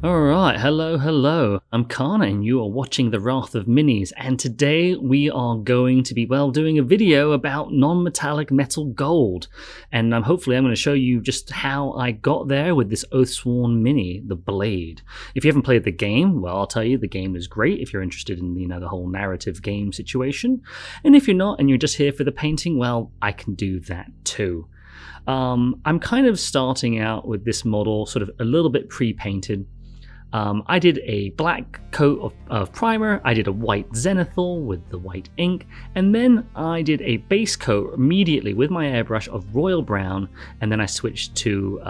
Alright, hello. I'm Kana and you are watching The Wrath of Minis, and today we are going to be, doing a video about non-metallic metal gold. And hopefully I'm going to show you just how I got there with this Oathsworn mini, the Blade. If you haven't played the game, well, I'll tell you, the game is great if you're interested in, the whole narrative game situation. And if you're not and you're just here for the painting, well, I can do that too. I'm kind of starting out with this model sort of a little bit pre-painted. I did a black coat of primer, I did a white Zenithal with the white ink, and then I did a base coat immediately with my airbrush of royal brown, and then I switched to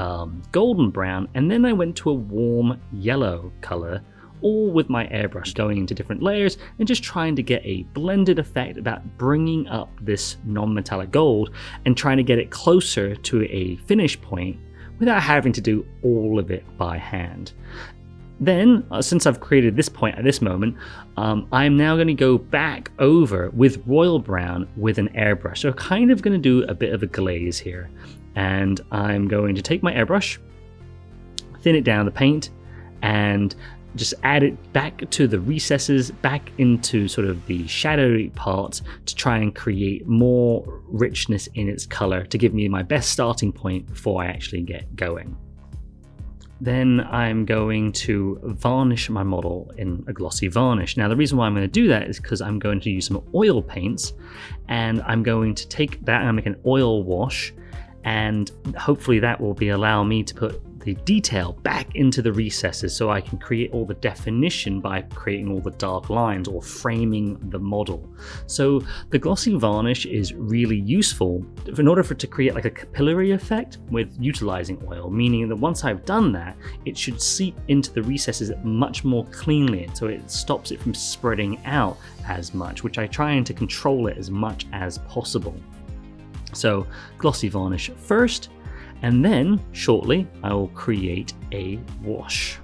golden brown, and then I went to a warm yellow color, all with my airbrush going into different layers and just trying to get a blended effect about bringing up this non-metallic gold and trying to get it closer to a finish point without having to do all of it by hand. Then, since I've created this point at this moment, I'm now going to go back over with royal brown with an airbrush. So kind of going to do a bit of a glaze here. And I'm going to take my airbrush, thin it down the paint, and just add it back to the recesses, back into sort of the shadowy parts to try and create more richness in its color to give me my best starting point before I actually get going. Then I'm going to varnish my model in a glossy varnish. Now the reason why I'm going to do that is because I'm going to use some oil paints, and I'm going to take that and make an oil wash, and hopefully that will allow me to put the detail back into the recesses so I can create all the definition by creating all the dark lines or framing the model. So the glossy varnish is really useful in order for it to create like a capillary effect with utilizing oil, meaning that once I've done that, it should seep into the recesses much more cleanly, so it stops it from spreading out as much, which I try to control it as much as possible. So glossy varnish first, and then shortly I will create a wash.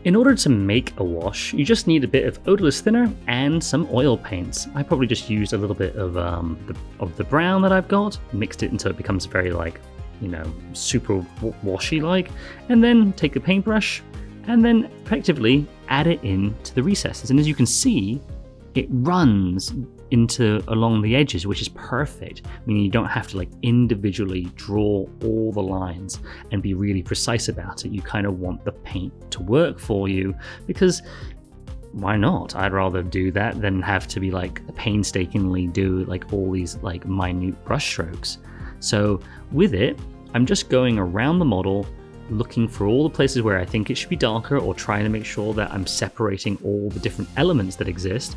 In order to make a wash, you just need a bit of odorless thinner and some oil paints. I probably just used a little bit of the brown that I've got, mixed it until it becomes very super washy like, and then take the paintbrush and then effectively add it into the recesses. And as you can see, it runs along the edges, which is perfect, meaning you don't have to individually draw all the lines and be really precise about it. You kind of want the paint to work for you, because why not? I'd rather do that than have to be painstakingly do all these minute brush strokes. So with it, I'm just going around the model looking for all the places where I think it should be darker, or trying to make sure that I'm separating all the different elements that exist,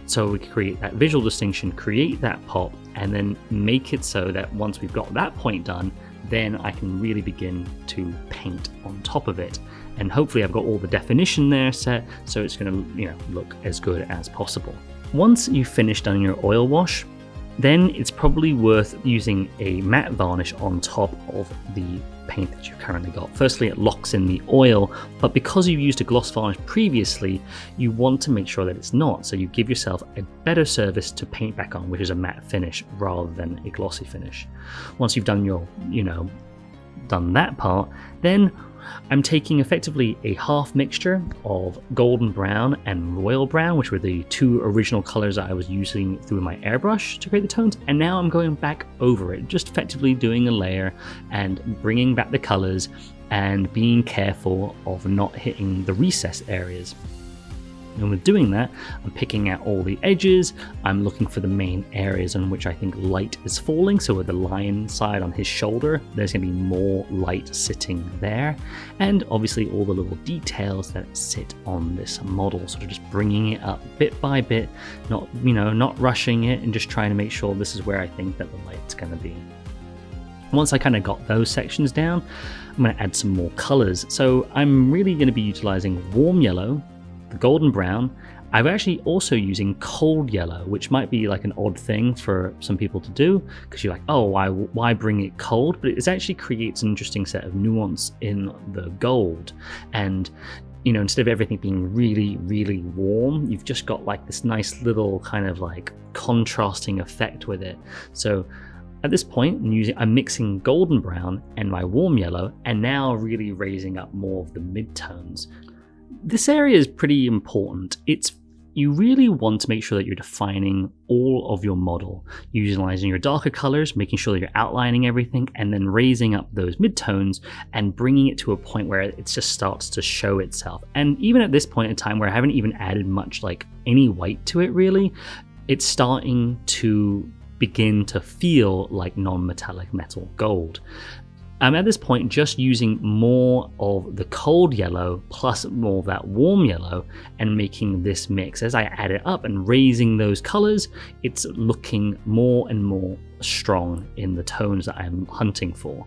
so we can create that visual distinction, create that pop, and then make it so that once we've got that point done, then I can really begin to paint on top of it. And hopefully I've got all the definition there set, so it's going to look as good as possible. Once you've finished on your oil wash, then it's probably worth using a matte varnish on top of the paint that you've currently got. Firstly, it locks in the oil, but because you used a gloss varnish previously, you want to make sure that it's not, so you give yourself a better service to paint back on, which is a matte finish rather than a glossy finish. Once you've done your, done that part, then I'm taking effectively a half mixture of golden brown and royal brown, which were the two original colors that I was using through my airbrush to create the tones, and now I'm going back over it, just effectively doing a layer and bringing back the colors and being careful of not hitting the recess areas. And with doing that, I'm picking out all the edges, I'm looking for the main areas on which I think light is falling. So with the lion side on his shoulder, there's going to be more light sitting there. And obviously all the little details that sit on this model, sort of just bringing it up bit by bit, not rushing it, and just trying to make sure this is where I think that the light's going to be. Once I kind of got those sections down, I'm going to add some more colors. So I'm really going to be utilizing warm yellow, the golden brown. I'm actually also using cold yellow, which might be an odd thing for some people to do, because you're like, oh, why bring it cold? But it actually creates an interesting set of nuance in the gold. And instead of everything being really, really warm, you've just got this nice little kind of contrasting effect with it. So At this point, I'm mixing golden brown and my warm yellow, and now really raising up more of the midtones. This area is pretty important. You really want to make sure that you're defining all of your model, utilizing your darker colors, making sure that you're outlining everything, and then raising up those midtones and bringing it to a point where it just starts to show itself. And even at this point in time where I haven't even added much, like any white to it really, it's starting to begin to feel like non-metallic metal gold. I'm at this point just using more of the cold yellow plus more of that warm yellow and making this mix. As I add it up and raising those colors, it's looking more and more strong in the tones that I'm hunting for.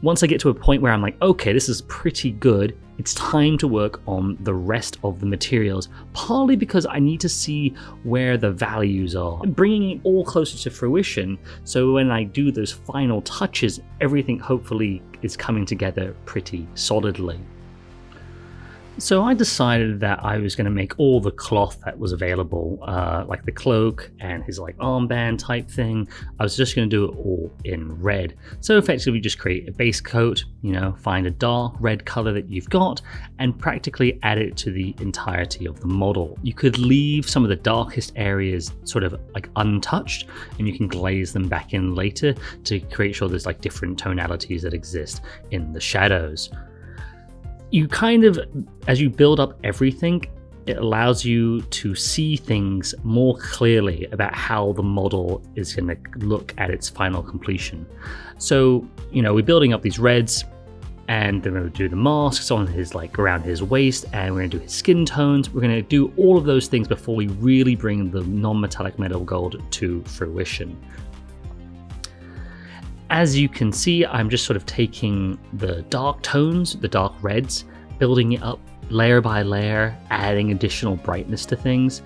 Once I get to a point where I'm like, okay, this is pretty good, it's time to work on the rest of the materials, partly because I need to see where the values are, bringing it all closer to fruition, so when I do those final touches, everything hopefully is coming together pretty solidly. So I decided that I was going to make all the cloth that was available, like the cloak and his like armband type thing. I was just going to do it all in red. So effectively just create a base coat, find a dark red color that you've got and practically add it to the entirety of the model. You could leave some of the darkest areas sort of like untouched, and you can glaze them back in later to create sure there's like different tonalities that exist in the shadows. You kind of, as you build up everything, it allows you to see things more clearly about how the model is going to look at its final completion. So, we're building up these reds, and then we're going to do the masks on his, around his waist, and we're going to do his skin tones. We're going to do all of those things before we really bring the non-metallic metal gold to fruition. As you can see, I'm just sort of taking the dark tones, the dark reds, building it up layer by layer, adding additional brightness to things.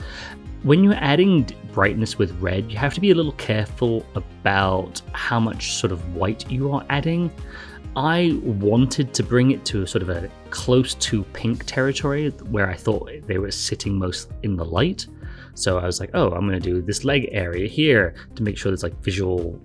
When you're adding brightness with red, you have to be a little careful about how much sort of white you are adding. I wanted to bring it to sort of a close to pink territory where I thought they were sitting most in the light. So I was like, oh, I'm going to do this leg area here to make sure there's like visual,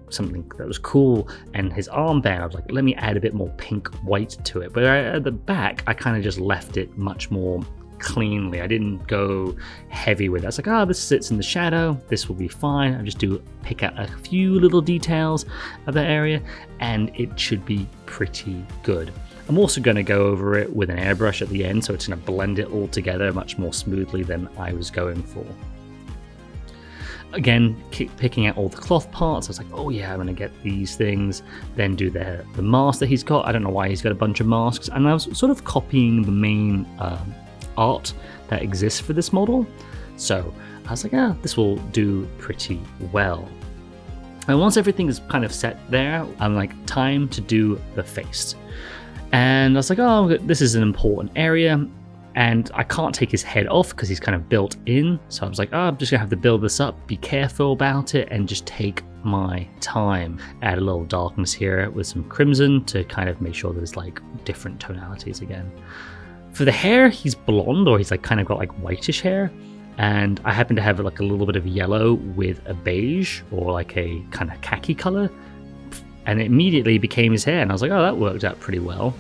something that was cool. And his armband, I was like, let me add a bit more pink white to it. But at the back, I kind of just left it much more cleanly. I didn't go heavy with it. I was like, this sits in the shadow, this will be fine. I'll just pick out a few little details of that area and it should be pretty good. I'm also going to go over it with an airbrush at the end, so it's going to blend it all together much more smoothly than I was going for. Again, picking out all the cloth parts, I was like, oh yeah, I'm going to get these things, then do the mask that he's got. I don't know why he's got a bunch of masks, and I was sort of copying the main art that exists for this model. So I was like, this will do pretty well. And once everything is kind of set there, I'm like, time to do the face. And I was like, this is an important area, and I can't take his head off because he's kind of built in. So I was like, I'm just gonna have to build this up, be careful about it, and just take my time. Add a little darkness here with some crimson to kind of make sure there's different tonalities again. For the hair, he's blonde, or he's kind of got whitish hair. And I happen to have a little bit of yellow with a beige or a kind of khaki color. And it immediately became his hair, and I was like, that worked out pretty well.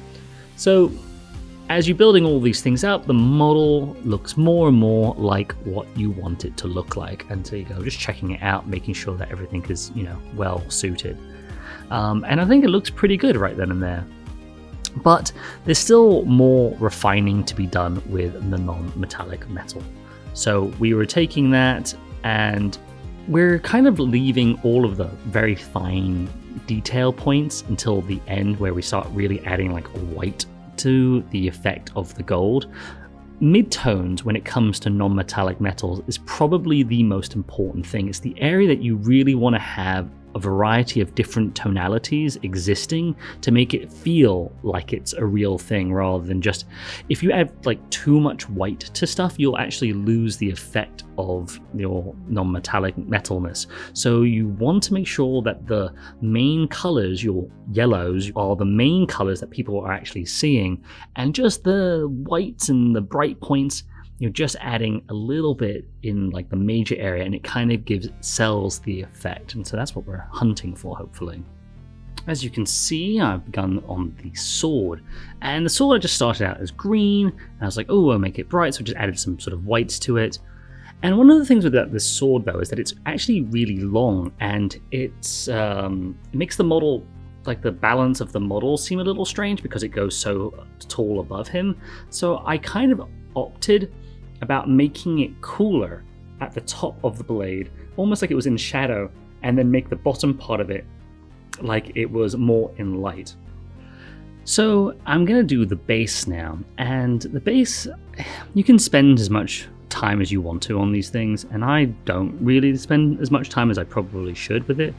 So as you're building all these things up, the model looks more and more like what you want it to look like. And so you go, just checking it out, making sure that everything is, well suited. And I think it looks pretty good right then and there. But there's still more refining to be done with the non-metallic metal. So we were taking that, and we're kind of leaving all of the very fine detail points until the end, where we start really adding white to the effect of the gold. Midtones, when it comes to non-metallic metals, is probably the most important thing. It's the area that you really want to have a variety of different tonalities existing to make it feel like it's a real thing, rather than just, if you add too much white to stuff, you'll actually lose the effect of your non-metallic metalness. So you want to make sure that the main colors, your yellows, are the main colors that people are actually seeing, and just the whites and the bright points, you're just adding a little bit in like the major area, and it kind of sells the effect. And so that's what we're hunting for, hopefully. As you can see, I've begun on the sword, and the sword I just started out as green, and I was like, oh, I'll make it bright, so I just added some sort of whites to it. And one of the things with this sword though is that it's actually really long, and it makes the model, like the balance of the model, seem a little strange because it goes so tall above him. So I kind of opted about making it cooler at the top of the blade, almost like it was in shadow, and then make the bottom part of it like it was more in light. So I'm gonna do the base now, and the base, you can spend as much time as you want to on these things, and I don't really spend as much time as I probably should with it.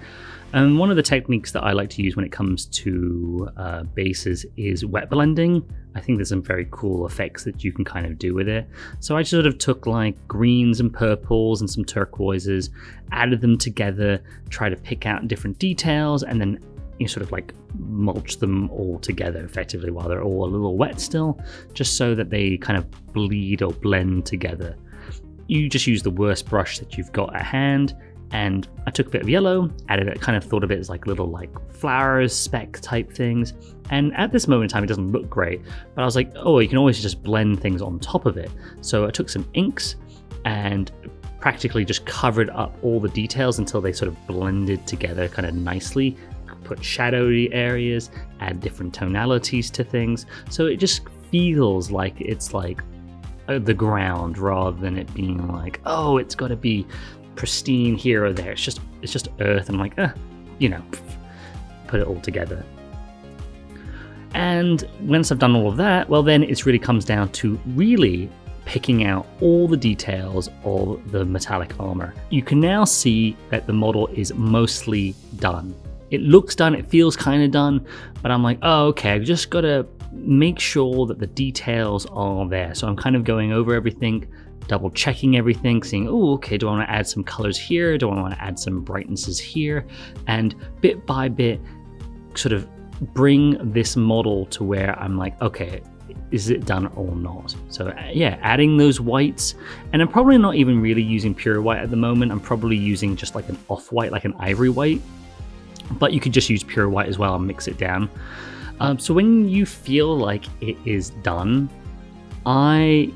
And one of the techniques that I like to use when it comes to bases is wet blending. I think there's some very cool effects that you can kind of do with it. So I sort of took like greens and purples and some turquoises, added them together, try to pick out different details, and then you sort of like mulch them all together effectively while they're all a little wet still, just so that they kind of bleed or blend together. You just use the worst brush that you've got at hand, and I took a bit of yellow, added it, kind of thought of it as like little like flowers, speck type things. And at this moment in time, it doesn't look great, but I was like, oh, you can always just blend things on top of it. So I took some inks and practically just covered up all the details until they sort of blended together kind of nicely. Put shadowy areas, add different tonalities to things. So it just feels like it's like the ground rather than it being like, oh, it's got to be pristine here or there. It's just earth, and I'm like, you know, put it all together. And once I've done all of that, well, then it really comes down to really picking out all the details of the metallic armor. You can now see that the model is mostly done. It looks done, it feels kind of done, but I'm like, oh, okay, I've just got to make sure that the details are there. So I'm kind of going over everything, double checking everything, seeing, oh, okay, do I want to add some colors here? Do I want to add some brightnesses here? And bit by bit, sort of bring this model to where I'm like, okay, is it done or not? So yeah, adding those whites, and I'm probably not even really using pure white at the moment. I'm probably using just like an off-white, like an ivory white, but you could just use pure white as well and mix it down. So when you feel like it is done, I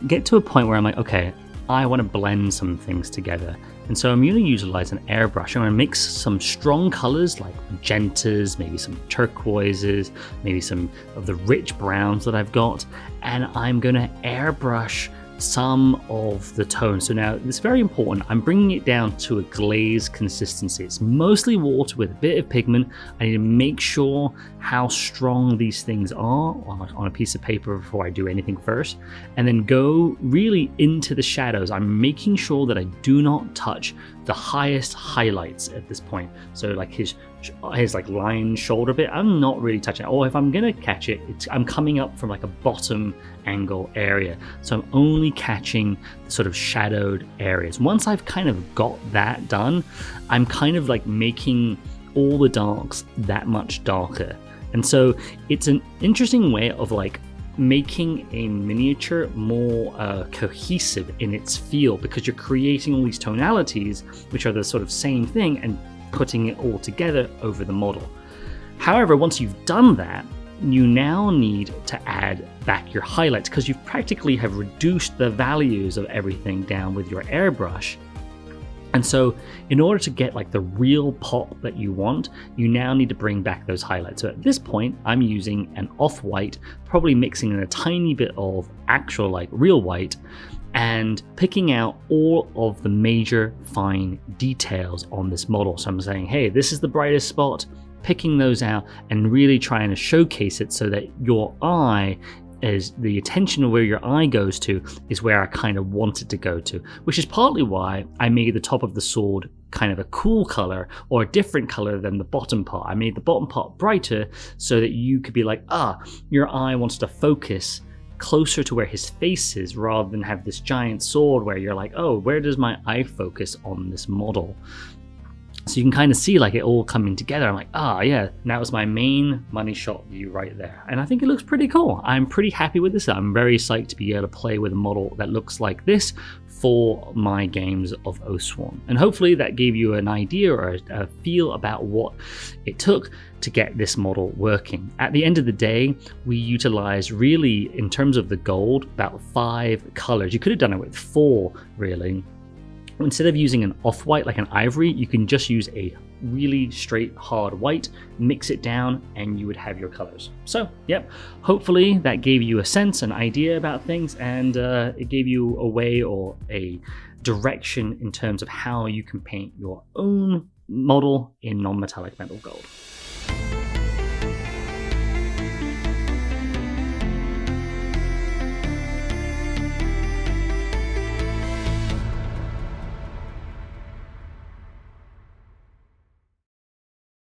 get to a point where I'm like, okay, I want to blend some things together. And so I'm going to utilize an airbrush. I'm going to mix some strong colors like magentas, maybe some turquoises, maybe some of the rich browns that I've got, and I'm going to airbrush some of the tone. So now it's very important. I'm bringing it down to a glaze consistency. It's mostly water with a bit of pigment. I need to make sure how strong these things are on a piece of paper before I do anything first, and then go really into the shadows. I'm making sure that I do not touch the highest highlights at this point. So like his like line shoulder bit, I'm not really touching it. Or if I'm gonna catch it, I'm coming up from like a bottom angle area. So I'm only catching the sort of shadowed areas. Once I've kind of got that done, I'm kind of like making all the darks that much darker. And so it's an interesting way of like making a miniature more cohesive in its feel, because you're creating all these tonalities which are the sort of same thing and putting it all together over the model. However, once you've done that, you now need to add back your highlights, because you practically have reduced the values of everything down with your airbrush. And so in order to get like the real pop that you want, you now need to bring back those highlights. So at this point, I'm using an off-white, probably mixing in a tiny bit of actual like real white, and picking out all of the major fine details on this model. So I'm saying, hey, this is the brightest spot, picking those out and really trying to showcase it so that your eye, is the attention of where your eye goes to, is where I kind of want it to go to, which is partly why I made the top of the sword kind of a cool color or a different color than the bottom part. I made the bottom part brighter so that you could be like, your eye wants to focus closer to where his face is, rather than have this giant sword where you're like, oh, where does my eye focus on this model? So you can kind of see like it all coming together. I'm like, ah, yeah, that was my main money shot view right there. And I think it looks pretty cool. I'm pretty happy with this. I'm very psyched to be able to play with a model that looks like this for my games of Oathsworn. And hopefully that gave you an idea or a feel about what it took to get this model working. At the end of the day, we utilized really, in terms of the gold, about 5 colors. You could have done it with 4, really. Instead of using an off-white like an ivory, you can just use a really straight hard white, mix it down, and you would have your colors. So, yep, hopefully that gave you a sense, an idea about things, and it gave you a way or a direction in terms of how you can paint your own model in non-metallic metal gold.